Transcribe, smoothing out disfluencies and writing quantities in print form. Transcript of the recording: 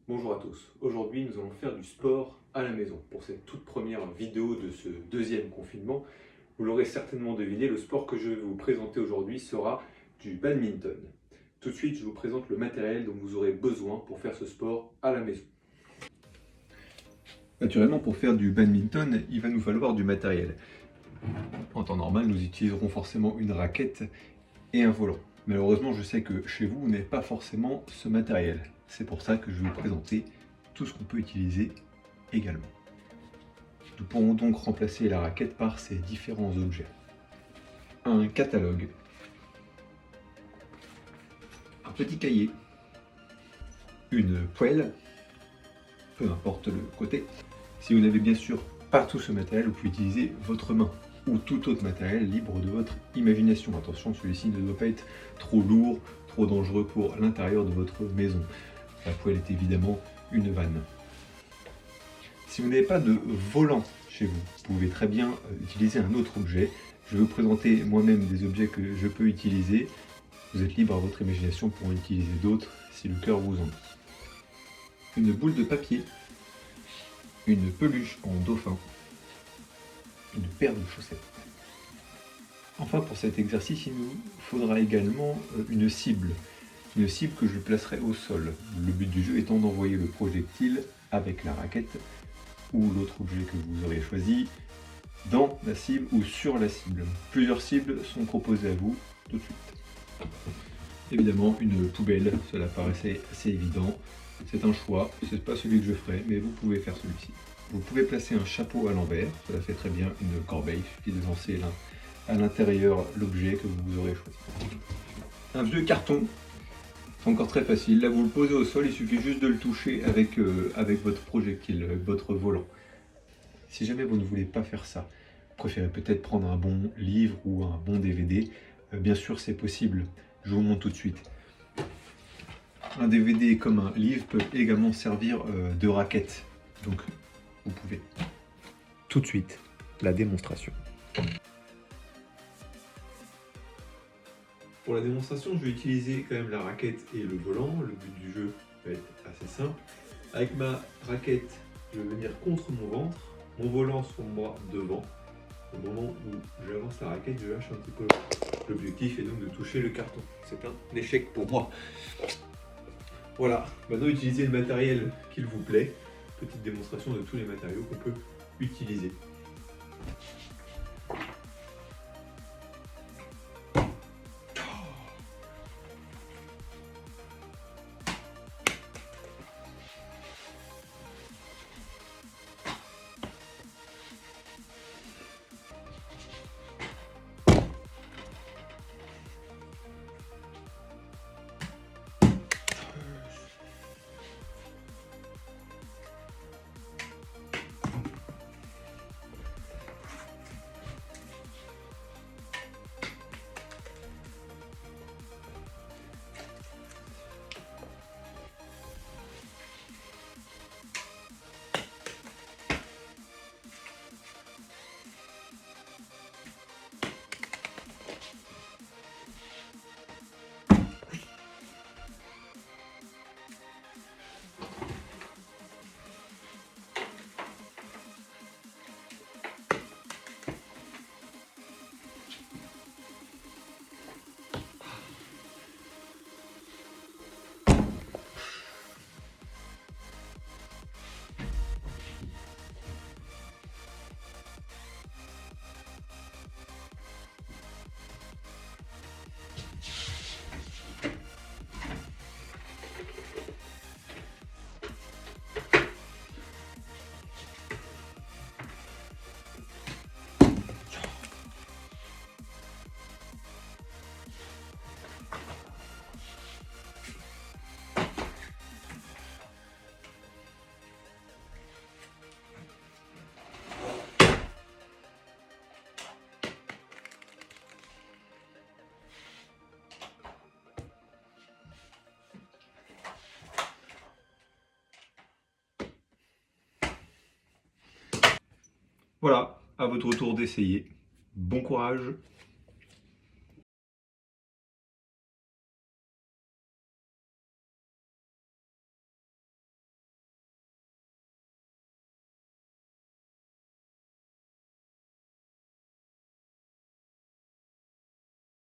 Bonjour à tous, aujourd'hui nous allons faire du sport à la maison. Pour cette toute première vidéo de ce deuxième confinement, vous l'aurez certainement deviné, le sport que je vais vous présenter aujourd'hui sera du badminton. Tout de suite, je vous présente le matériel dont vous aurez besoin pour faire ce sport à la maison. Naturellement, pour faire du badminton, il va nous falloir du matériel. En temps normal, nous utiliserons forcément une raquette et un volant. Malheureusement, je sais que chez vous, vous n'avez pas forcément ce matériel. C'est pour ça que je vais vous présenter tout ce qu'on peut utiliser également. Nous pourrons donc remplacer la raquette par ces différents objets. Un catalogue, un petit cahier, une poêle, peu importe le côté. Si vous n'avez bien sûr pas tout ce matériel, vous pouvez utiliser votre main ou tout autre matériel libre de votre imagination. Attention, celui-ci ne doit pas être trop lourd, trop dangereux pour l'intérieur de votre maison. La poêle est évidemment une vanne. Si vous n'avez pas de volant chez vous, vous pouvez très bien utiliser un autre objet. Je vais vous présenter moi-même des objets que je peux utiliser. Vous êtes libre à votre imagination pour en utiliser d'autres si le cœur vous en dit. Une boule de papier, une peluche en dauphin, une paire de chaussettes. Enfin, pour cet exercice, il nous faudra également une cible que je placerai au sol. Le but du jeu étant d'envoyer le projectile avec la raquette ou l'autre objet que vous aurez choisi dans la cible ou sur la cible. Plusieurs cibles sont proposées à vous tout de suite. Évidemment, une poubelle, cela paraissait assez évident. C'est un choix, c'est pas celui que je ferai, mais vous pouvez faire celui-ci. Vous pouvez placer un chapeau à l'envers, cela fait très bien une corbeille, il suffit de lancer à l'intérieur l'objet que vous aurez choisi. Un vieux carton, c'est encore très facile, là vous le posez au sol, il suffit juste de le toucher avec votre projectile, avec votre volant. Si jamais vous ne voulez pas faire ça, vous préférez peut-être prendre un bon livre ou un bon DVD, bien sûr c'est possible, je vous montre tout de suite. Un DVD comme un livre peut également servir de raquette, donc vous pouvez tout de suite la démonstration. Pour la démonstration, je vais utiliser quand même la raquette et le volant. Le but du jeu va être assez simple. Avec ma raquette, je vais venir contre mon ventre, mon volant sur mon bras devant. Au moment où j'avance la raquette, je lâche un petit peu. L'objectif est donc de toucher le carton. C'est un échec pour moi. Voilà, maintenant utilisez le matériel qu'il vous plaît. Petite démonstration de tous les matériaux qu'on peut utiliser. Voilà, à votre tour d'essayer. Bon courage!